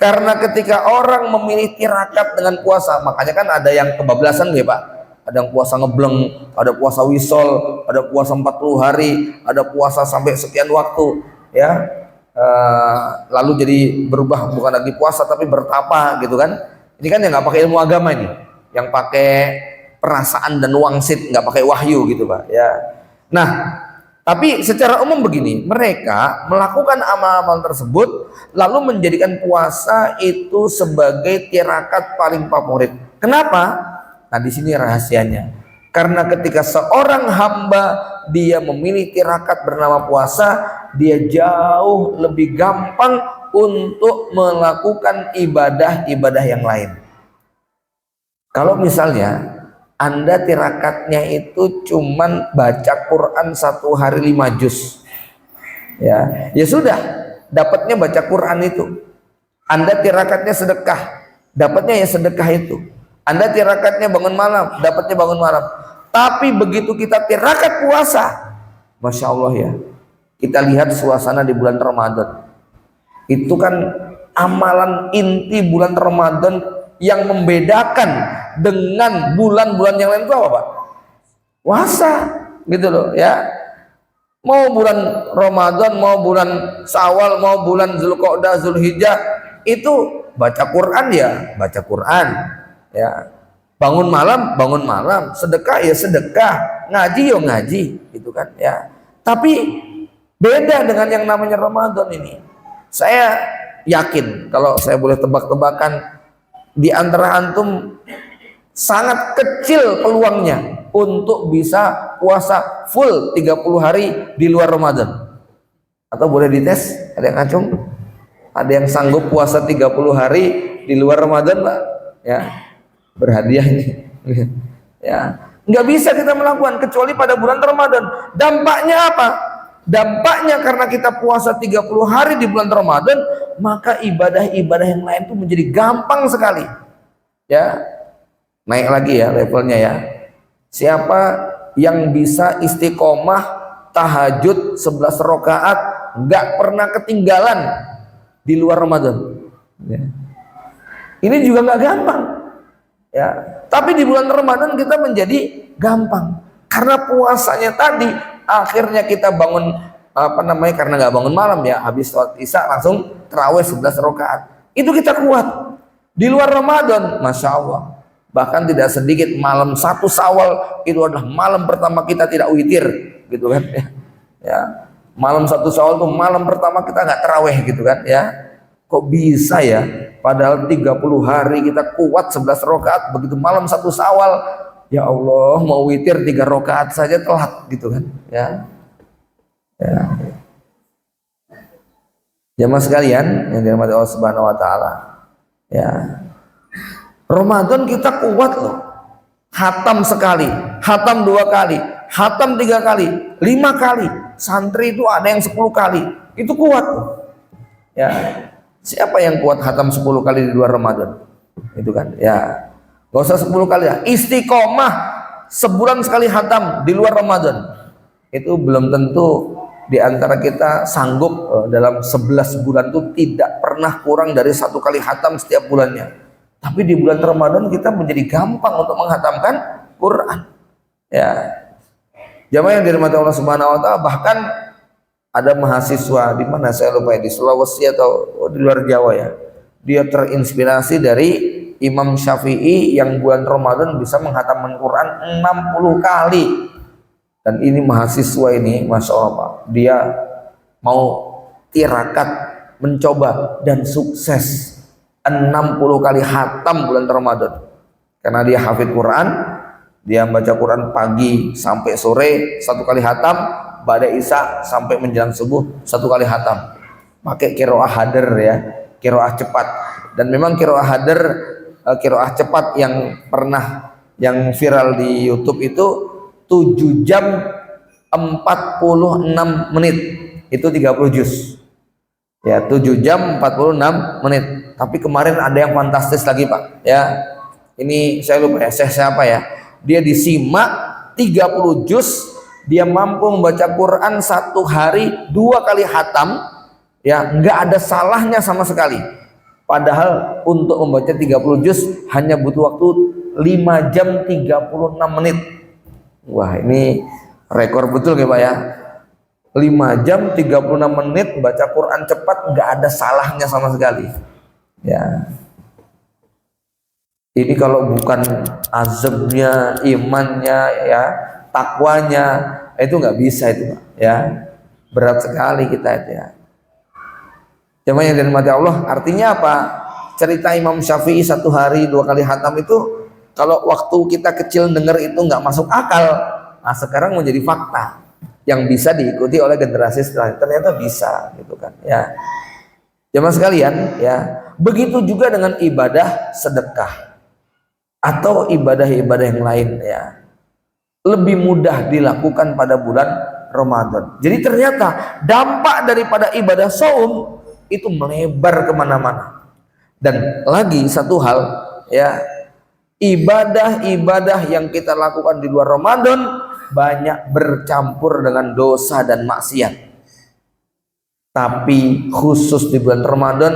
Karena ketika orang memilih tirakat dengan puasa, makanya kan ada yang kebablasan ya Pak. Ada yang puasa ngebleng, ada puasa wisol, ada puasa 40 hari, ada puasa sampai sekian waktu, ya. lalu jadi berubah bukan lagi puasa tapi bertapa gitu kan. Ini kan yang nggak pakai ilmu agama ini, yang pakai perasaan dan wangsit, nggak pakai wahyu gitu Pak ya. Nah, tapi secara umum begini, mereka melakukan amal-amal tersebut lalu menjadikan puasa itu sebagai tirakat paling favorit. Kenapa? Nah, di sini rahasianya. Karena ketika seorang hamba dia memilih tirakat bernama puasa, dia jauh lebih gampang untuk melakukan ibadah-ibadah yang lain. Kalau misalnya Anda tirakatnya itu cuman baca Quran 1 hari 5 juz, ya sudah, dapatnya baca Quran itu. Anda tirakatnya sedekah, dapatnya ya sedekah itu. Anda tirakatnya bangun malam, dapatnya bangun malam. Tapi begitu kita tirakat puasa, Masya Allah ya, kita lihat suasana di bulan Ramadan. Itu kan amalan inti bulan Ramadan yang membedakan dengan bulan-bulan yang lain itu apa Pak? Puasa gitu loh ya. Mau bulan Ramadan, mau bulan Syawal, mau bulan Zulqa'dah, Zulhijjah, itu baca Quran ya baca Quran ya, bangun malam, sedekah ya sedekah, ngaji ya ngaji gitu kan ya. Tapi beda dengan yang namanya Ramadan ini. Saya yakin kalau saya boleh tebak-tebakan, di antara antum sangat kecil peluangnya untuk bisa puasa full 30 hari di luar Ramadan. Atau boleh dites, ada yang ngacung? Ada yang sanggup puasa 30 hari di luar Ramadan Pak? Ya, berhadiah ini. Ya, nggak bisa kita melakukan kecuali pada bulan Ramadan. Dampaknya apa? Dampaknya karena kita puasa 30 hari di bulan Ramadan, maka ibadah-ibadah yang lain itu menjadi gampang sekali. Ya, naik lagi ya levelnya ya. Siapa yang bisa istiqomah tahajud 11 rakaat nggak pernah ketinggalan di luar Ramadan? Ya. Ini juga nggak gampang. Ya, tapi di bulan Ramadan kita menjadi gampang karena puasanya tadi. Akhirnya kita bangun karena nggak bangun malam ya, habis sholat isya langsung tarawih 11 rakaat. Itu kita kuat. Di luar Ramadan, Masya Allah, bahkan tidak sedikit malam 1 Syawal itu adalah malam pertama kita tidak witir gitu kan ya. Malam 1 Syawal itu malam pertama kita nggak tarawih gitu kan ya. Kok bisa ya, padahal 30 hari kita kuat 11 rakaat, begitu malam 1 Syawal, ya Allah, mau witir 3 rakaat saja telat gitu kan ya. Jamaah sekalian yang dirahmati Allah Subhanahu wa taala. Ya. Ramadan kita kuat loh. Hatam sekali, hatam 2 kali, hatam 3 kali, 5 kali. Santri itu ada yang 10 kali. Itu kuat loh. Ya. Siapa yang kuat hatam 10 kali di luar Ramadan? Itu kan ya. Gak usah 10 kali ya. Istiqomah sebulan sekali hatam di luar Ramadan. Itu belum tentu di antara kita sanggup dalam 11 bulan itu tidak pernah kurang dari 1 kali hatam setiap bulannya. Tapi di bulan Ramadan kita menjadi gampang untuk menghatamkan Quran. Ya. Jamaah yang dirahmati Allah Subhanahu wa taala, bahkan ada mahasiswa di mana saya lupa ya, di Sulawesi atau di luar Jawa ya. Dia terinspirasi dari Imam Syafi'i yang bulan Ramadan bisa menghatamkan Quran 60 kali. Dan ini mahasiswa ini, Masya Allah Pak, dia mau tirakat, mencoba dan sukses 60 kali hatam bulan Ramadan. Karena dia hafid Quran, dia baca Quran pagi sampai sore 1 kali hatam, pada isya sampai menjelang subuh 1 kali hatam. Pakai qiraah hadar ya, qiraah cepat. Dan memang qiraah hadar, qiraah cepat yang viral di YouTube itu 7 jam 46 menit, itu 30 juz ya, 7 jam 46 menit. Tapi kemarin ada yang fantastis lagi Pak ya, ini saya lupa ya, siapa ya, dia disimak 30 juz, dia mampu membaca Quran 1 hari 2 kali hatam ya, nggak ada salahnya sama sekali. Padahal untuk membaca 30 juz hanya butuh waktu 5 jam 36 menit. Wah, ini rekor betul ya Pak ya. 5 jam 36 menit baca Quran cepat, nggak ada salahnya sama sekali. Ya. Ini kalau bukan azabnya, imannya, ya, takwanya, itu nggak bisa itu, Pak. Ya. Berat sekali kita itu, ya. Jemaah yang dirahmati Allah, artinya apa? Cerita Imam Syafi'i 1 hari 2 kali khatam itu, kalau waktu kita kecil dengar itu nggak masuk akal, nah sekarang menjadi fakta yang bisa diikuti oleh generasi setelah, ternyata bisa, gitu kan, ya. Jemaah sekalian, ya, begitu juga dengan ibadah sedekah atau ibadah-ibadah yang lain, ya, lebih mudah dilakukan pada bulan Ramadan. Jadi ternyata dampak daripada ibadah saum itu melebar kemana-mana. Dan lagi satu hal, ya, ibadah-ibadah yang kita lakukan di luar Ramadan banyak bercampur dengan dosa dan maksiat. Tapi khusus di bulan Ramadan,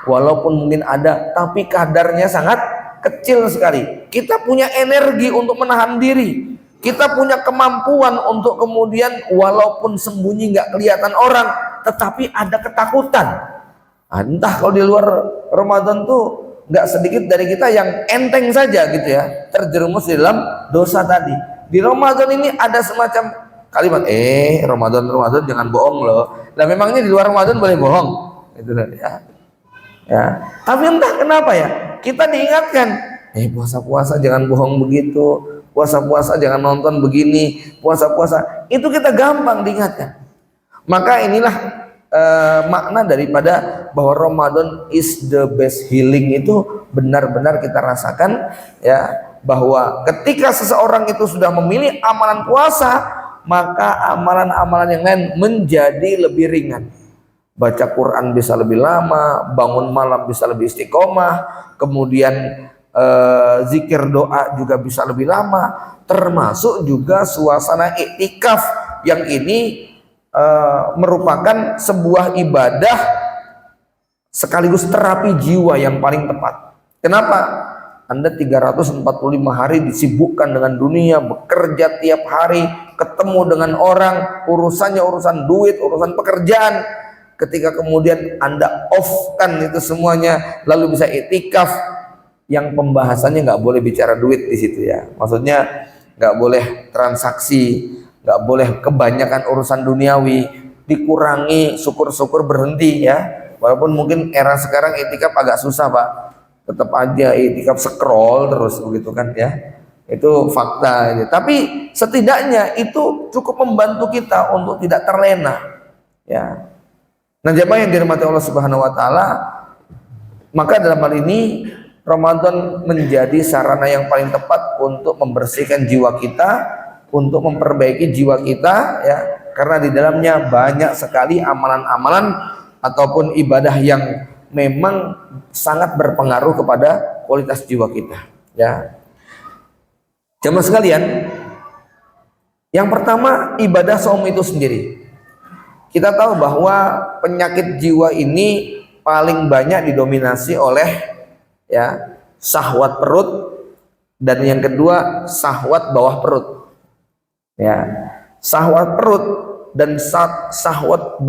walaupun mungkin ada, tapi kadarnya sangat kecil sekali. Kita punya energi untuk menahan diri, kita punya kemampuan untuk kemudian walaupun sembunyi nggak kelihatan orang, tetapi ada ketakutan. Entah kalau di luar Ramadan tuh nggak sedikit dari kita yang enteng saja gitu ya, terjerumus di dalam dosa tadi. Di Ramadan ini ada semacam kalimat, Ramadan jangan bohong loh. Nah memangnya di luar Ramadan boleh bohong, gitu ya. Ya. Tapi entah kenapa ya, kita diingatkan, puasa-puasa jangan bohong begitu, puasa-puasa jangan nonton begini, puasa-puasa itu kita gampang diingatkan. Maka inilah makna daripada bahwa Ramadan is the best healing itu benar-benar kita rasakan, ya, bahwa ketika seseorang itu sudah memilih amalan puasa, maka amalan-amalan yang lain menjadi lebih ringan. Baca Quran bisa lebih lama, bangun malam bisa lebih istiqomah, kemudian zikir doa juga bisa lebih lama, termasuk juga suasana iktikaf yang ini merupakan sebuah ibadah sekaligus terapi jiwa yang paling tepat. Kenapa? Anda 345 hari disibukkan dengan dunia, bekerja tiap hari, ketemu dengan orang, urusannya urusan duit, urusan pekerjaan. Ketika kemudian Anda off-kan itu semuanya, lalu bisa iktikaf, yang pembahasannya nggak boleh bicara duit di situ, ya. Maksudnya nggak boleh transaksi, nggak boleh kebanyakan urusan duniawi, dikurangi, syukur-syukur berhenti, ya. Walaupun mungkin era sekarang iktikaf agak susah, Pak, tetap aja iktikaf scroll terus begitu kan, ya. Itu fakta ini. Tapi setidaknya itu cukup membantu kita untuk tidak terlena, ya. Nah, jemaah yang dirahmati Allah Subhanahu wa taala, maka dalam hal ini Ramadan menjadi sarana yang paling tepat untuk membersihkan jiwa kita, untuk memperbaiki jiwa kita, ya, karena di dalamnya banyak sekali amalan-amalan ataupun ibadah yang memang sangat berpengaruh kepada kualitas jiwa kita, ya. Jemaah sekalian, yang pertama ibadah saum itu sendiri. Kita tahu bahwa penyakit jiwa ini paling banyak didominasi oleh, ya, syahwat perut, dan yang kedua syahwat bawah perut. Ya, syahwat perut dan syahwat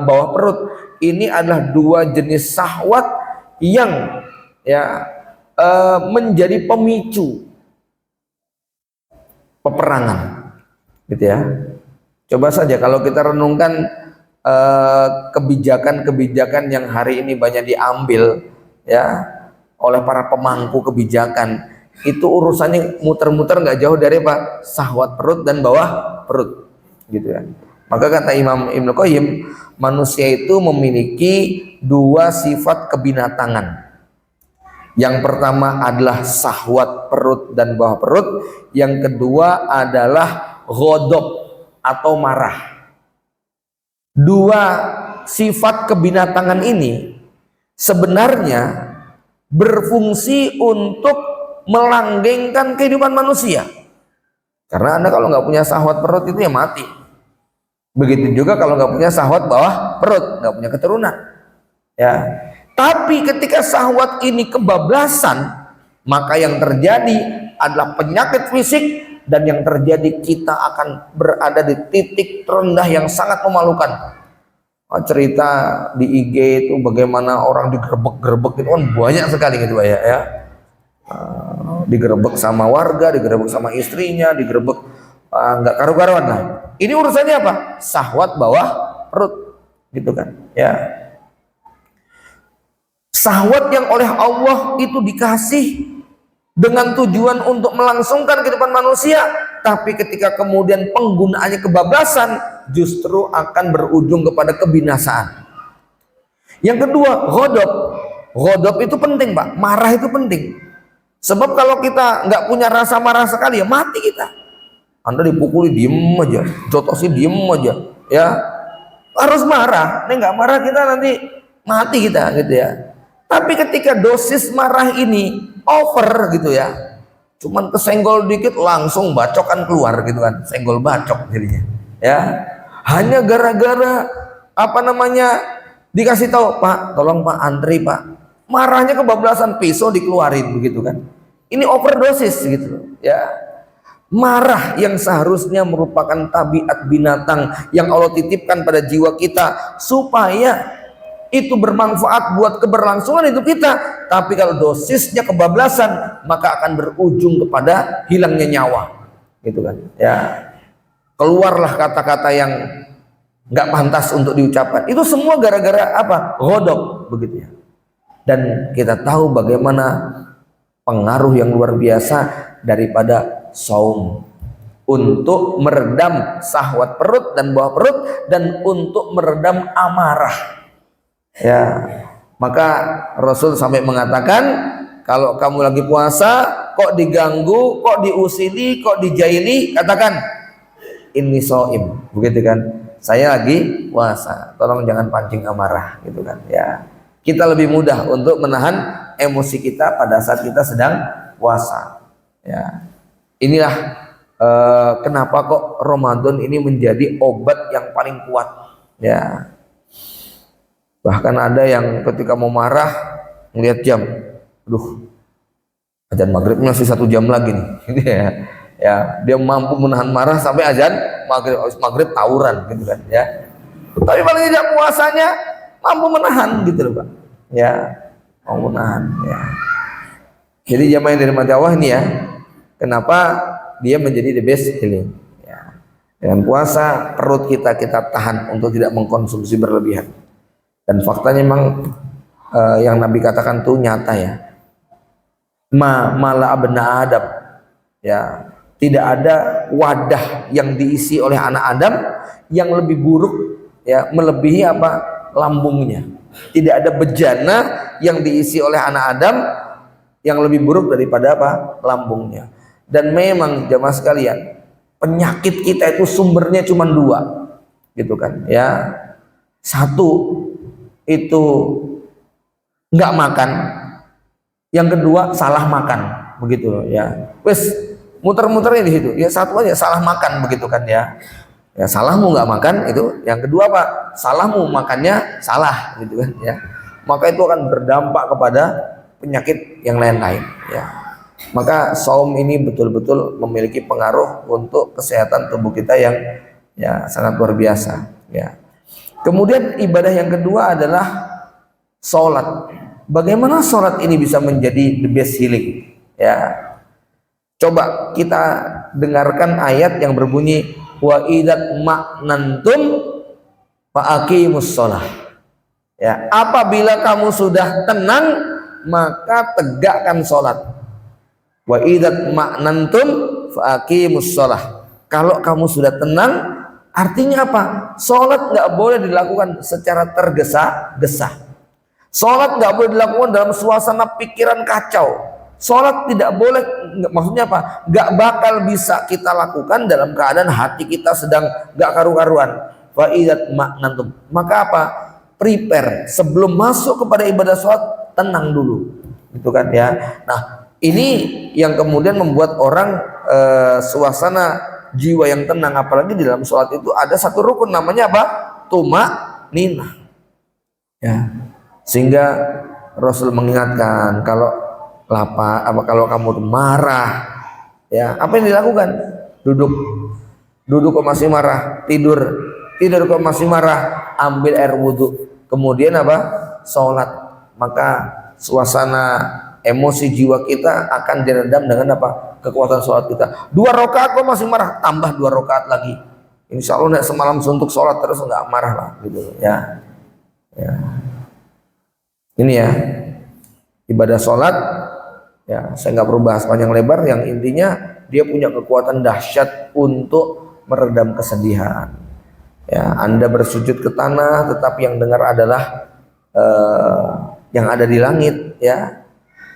bawah perut ini adalah dua jenis syahwat yang, ya, menjadi pemicu peperangan, gitu ya. Coba saja kalau kita renungkan kebijakan-kebijakan yang hari ini banyak diambil, ya, oleh para pemangku kebijakan, itu urusannya muter-muter nggak jauh dari apa? Syahwat perut dan bawah perut, gitu ya. Maka kata Imam Ibnu Qayyim, manusia itu memiliki dua sifat kebinatangan. Yang pertama adalah syahwat perut dan bawah perut, yang kedua adalah ghadab atau marah. Dua sifat kebinatangan ini sebenarnya berfungsi untuk melanggengkan kehidupan manusia. Karena Anda kalau nggak punya syahwat perut itu ya mati. Begitu juga kalau nggak punya syahwat bawah perut, nggak punya keturunan. Ya. Tapi ketika syahwat ini kebablasan, maka yang terjadi adalah penyakit fisik dan yang terjadi kita akan berada di titik terendah yang sangat memalukan. Cerita di IG itu bagaimana orang digerebek-gerebek itu kan banyak sekali gitu ya. Digerebek sama warga, digerebek sama istrinya, digerebek nggak karu-karuan lah. Ini urusannya apa? Syahwat bawah perut, gitu kan? Ya. Syahwat yang oleh Allah itu dikasih dengan tujuan untuk melangsungkan kehidupan manusia, tapi ketika kemudian penggunaannya kebablasan, justru akan berujung kepada kebinasaan. Yang kedua, ghadab. Ghadab itu penting, Pak. Marah itu penting. Sebab kalau kita nggak punya rasa marah sekali, ya mati kita. Anda dipukuli diem aja, jotosi diem aja, ya harus marah. Nih nggak marah kita nanti mati kita, gitu ya. Tapi ketika dosis marah ini over, gitu ya, cuman kesenggol dikit langsung bacokan keluar, gitu kan, senggol bacok jadinya, ya. Hanya gara-gara apa namanya dikasih tahu, Pak, tolong Pak antri Pak. Marahnya kebablasan, pisau dikeluarin begitu kan. Ini overdosis gitu ya. Marah yang seharusnya merupakan tabiat binatang yang Allah titipkan pada jiwa kita supaya itu bermanfaat buat keberlangsungan hidup kita. Tapi kalau dosisnya kebablasan, maka akan berujung kepada hilangnya nyawa, gitu kan ya. Keluarlah kata-kata yang nggak pantas untuk diucapkan. Itu semua gara-gara apa? Ghadab, begitu ya. Dan kita tahu bagaimana pengaruh yang luar biasa daripada saum untuk meredam syahwat perut dan bawah perut dan untuk meredam amarah. Ya, maka Rasul sampai mengatakan, kalau kamu lagi puasa kok diganggu, kok diusili, kok dijaili, katakan inni shaim, begitu kan? Saya lagi puasa, tolong jangan pancing amarah, gitu kan ya. Kita lebih mudah untuk menahan emosi kita pada saat kita sedang puasa. Ya, inilah kenapa kok Ramadan ini menjadi obat yang paling kuat. Ya, bahkan ada yang ketika mau marah ngelihat jam, aduh, azan maghrib masih 1 jam lagi nih. Ya, dia mampu menahan marah sampai azan maghrib tawuran, gitu kan ya. Tapi paling tidak puasanya mampu menahan, gitu loh Pak. Ya, mampu menahan ya. Jadi jamaah yang dirahmati Allah ini ya, kenapa dia menjadi the best healing ya. Dengan puasa perut kita tahan untuk tidak mengkonsumsi berlebihan. Dan faktanya memang yang Nabi katakan tuh nyata ya. Mala abna Adam ya, tidak ada wadah yang diisi oleh anak Adam yang lebih buruk ya, melebihi apa? Lambungnya. Tidak ada bejana yang diisi oleh anak Adam yang lebih buruk daripada apa? Lambungnya. Dan memang jamaah sekalian, penyakit kita itu sumbernya cuma 2, gitu kan ya. Satu itu nggak makan, yang kedua salah makan, begitu ya. Wes muter-muternya di situ. Ya satu aja, salah makan, begitu kan ya. Ya salahmu nggak makan itu. Yang kedua Pak, salahmu makannya salah, gitu kan ya. Maka itu akan berdampak kepada penyakit yang lain-lain ya. Maka saum ini betul-betul memiliki pengaruh untuk kesehatan tubuh kita yang ya sangat luar biasa ya. Kemudian ibadah yang kedua adalah sholat. Bagaimana sholat ini bisa menjadi the best healing ya? Coba kita dengarkan ayat yang berbunyi wa idat ma'nantum fa aqimus shalah. Ya, apabila kamu sudah tenang maka tegakkan sholat. Wa idat ma'nantum fa aqimus shalah. Kalau kamu sudah tenang, artinya apa? Sholat nggak boleh dilakukan secara tergesa-gesa. Sholat nggak boleh dilakukan dalam suasana pikiran kacau. Sholat tidak boleh, maksudnya apa? Gak bakal bisa kita lakukan dalam keadaan hati kita sedang gak karu-karuan. Fa'idat ma'nantum. Maka apa? Prepare sebelum masuk kepada ibadah sholat, tenang dulu, gitu kan ya. Nah ini yang kemudian membuat orang suasana jiwa yang tenang. Apalagi di dalam sholat itu ada satu rukun namanya apa? Tumak ninah ya. Sehingga Rasul mengingatkan kalau lapar, apa kalau kamu marah ya, apa yang dilakukan? duduk kok masih marah, tidur kok masih marah, ambil air wudhu, kemudian apa? Sholat. Maka suasana emosi jiwa kita akan diredam dengan apa? Kekuatan sholat kita. 2 rakaat kok masih marah, tambah 2 rakaat lagi. Insya Allah semalam suntuk sholat terus nggak marah lah, gitu ya. Ini ya ibadah sholat. Ya, saya nggak perlu bahas panjang lebar. Yang intinya dia punya kekuatan dahsyat untuk meredam kesedihan. Ya, Anda bersujud ke tanah, tetapi yang dengar adalah yang ada di langit. Ya,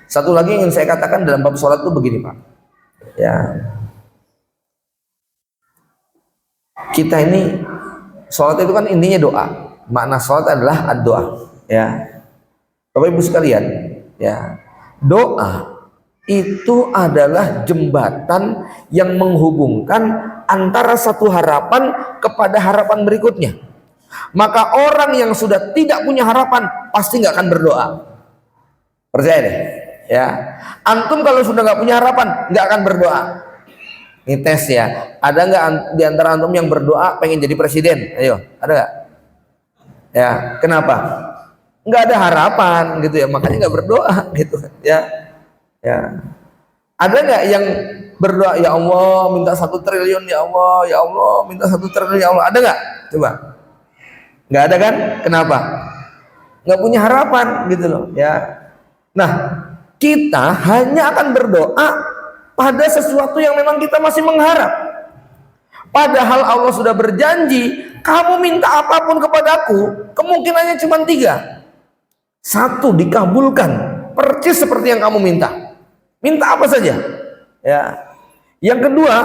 satu lagi yang ingin saya katakan dalam bab sholat itu begini, Pak. Ya, kita ini sholat itu kan intinya doa. Makna sholat adalah ad-doa. Ya, Bapak Ibu sekalian, ya, doa itu adalah jembatan yang menghubungkan antara satu harapan kepada harapan berikutnya. Maka orang yang sudah tidak punya harapan pasti nggak akan berdoa. Percaya deh, ya. Antum kalau sudah nggak punya harapan nggak akan berdoa. Ini tes ya. Ada nggak di antara antum yang berdoa pengen jadi presiden? Ayo, ada nggak? Ya, kenapa? Nggak ada harapan gitu ya, makanya nggak berdoa gitu ya. Ya, ada nggak yang berdoa, ya Allah minta 1 triliun, ya Allah minta 1 triliun, ya Allah, ada nggak? Coba, nggak ada kan? Kenapa? Nggak punya harapan gitu loh, ya. Nah, kita hanya akan berdoa pada sesuatu yang memang kita masih mengharap. Padahal Allah sudah berjanji, kamu minta apapun kepadaku, kemungkinannya cuma 3. 1 dikabulkan, persis seperti yang kamu minta. Minta apa saja, ya. Yang kedua,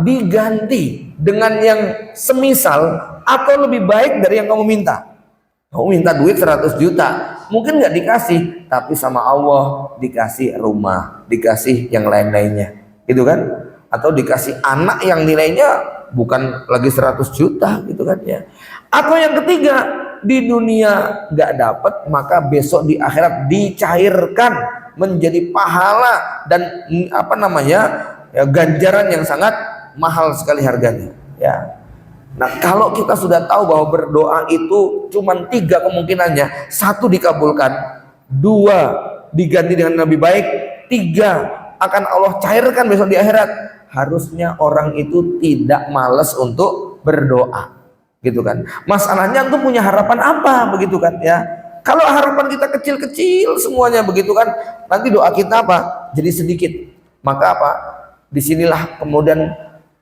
diganti dengan yang semisal atau lebih baik dari yang kamu minta. Kamu minta duit 100 juta, mungkin nggak dikasih, tapi sama Allah dikasih rumah, dikasih yang lain-lainnya, gitu kan? Atau dikasih anak yang nilainya bukan lagi 100 juta, gitu kan ya. Atau yang ketiga, di dunia nggak dapat, maka besok di akhirat dicairkan menjadi pahala dan apa namanya, ya, ganjaran yang sangat mahal sekali harganya, ya. Nah, kalau kita sudah tahu bahwa berdoa itu cuma 3 kemungkinannya, 1 dikabulkan, 2 diganti dengan lebih baik, 3 akan Allah cairkan besok di akhirat, harusnya orang itu tidak malas untuk berdoa, gitu kan. Masalahnya tuh punya harapan apa, begitu kan ya. Kalau harapan kita kecil-kecil semuanya begitu kan, nanti doa kita apa? Jadi sedikit. Maka apa? Disinilah kemudian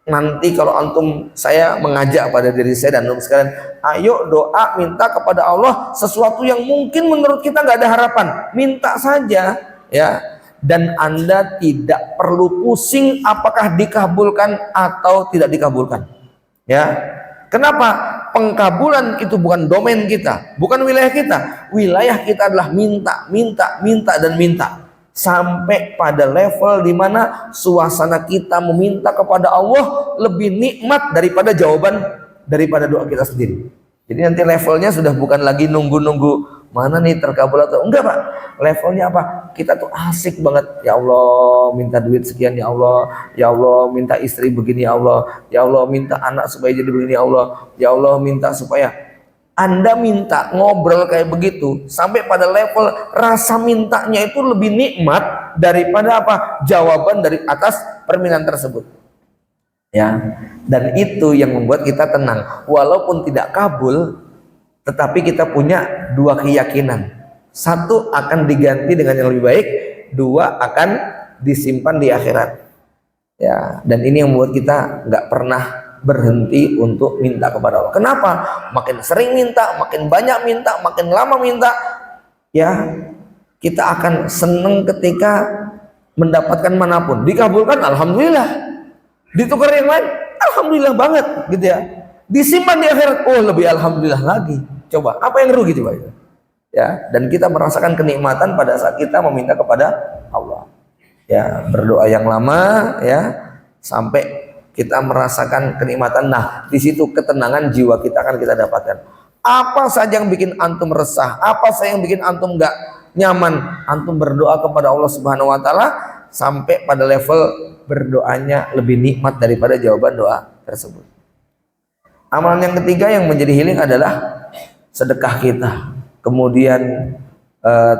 nanti kalau antum, saya mengajak pada diri saya dan antum sekalian, ayo doa minta kepada Allah sesuatu yang mungkin menurut kita nggak ada harapan, minta saja, ya. Dan Anda tidak perlu pusing apakah dikabulkan atau tidak dikabulkan, ya. Kenapa? Pengkabulan itu bukan domain kita, bukan wilayah kita. Wilayah kita adalah minta, dan minta. Sampai pada level di mana suasana kita meminta kepada Allah lebih nikmat daripada jawaban daripada doa kita sendiri. Jadi nanti levelnya sudah bukan lagi nunggu-nunggu mana nih terkabul atau enggak, Pak. Levelnya apa? Kita tuh asik banget. Ya Allah, minta duit sekian, ya Allah. Ya Allah, minta istri begini, ya Allah. Ya Allah, minta anak supaya jadi begini, ya Allah. Ya Allah, minta supaya. Anda minta ngobrol kayak begitu sampai pada level rasa mintanya itu lebih nikmat daripada apa? Jawaban dari atas permintaan tersebut. Ya, dan itu yang membuat kita tenang. Walaupun tidak kabul, tetapi kita punya 2 keyakinan. 1 akan diganti dengan yang lebih baik, 2 akan disimpan di akhirat. Ya, dan ini yang membuat kita nggak pernah berhenti untuk minta kepada Allah. Kenapa? Makin sering minta, makin banyak minta, makin lama minta, ya kita akan senang ketika mendapatkan manapun. Dikabulkan, alhamdulillah. Ditukar yang lain, alhamdulillah banget, gitu ya. Disimpan di akhirat, oh lebih alhamdulillah lagi. Coba, apa yang rugi coba itu? Ya, dan kita merasakan kenikmatan pada saat kita meminta kepada Allah. Ya, berdoa yang lama, ya, sampai kita merasakan kenikmatan. Nah, di situ ketenangan jiwa kita akan kita dapatkan. Apa saja yang bikin antum resah, apa saja yang bikin antum nggak nyaman, antum berdoa kepada Allah Subhanahu Wa Taala sampai pada level berdoanya lebih nikmat daripada jawaban doa tersebut. Amalan yang ketiga yang menjadi healing adalah sedekah kita, kemudian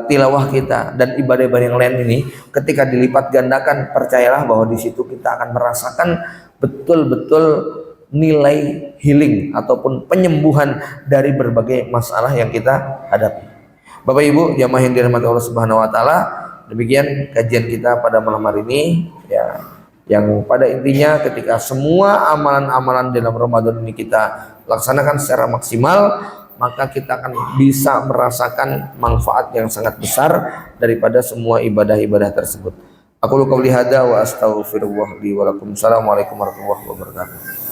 tilawah kita dan ibadah-ibadah yang lain ini ketika dilipat gandakan, percayalah bahwa di situ kita akan merasakan betul-betul nilai healing ataupun penyembuhan dari berbagai masalah yang kita hadapi. Bapak Ibu jamaah yang dirahmati Allah Subhanahu wa taala, demikian kajian kita pada malam hari ini ya, yang pada intinya ketika semua amalan-amalan dalam Ramadan ini kita laksanakan secara maksimal, maka kita akan bisa merasakan manfaat yang sangat besar daripada semua ibadah-ibadah tersebut. Aku qouli hadza wa astaghfirullah li wa lakum. Assalamualaikum warahmatullahi wabarakatuh.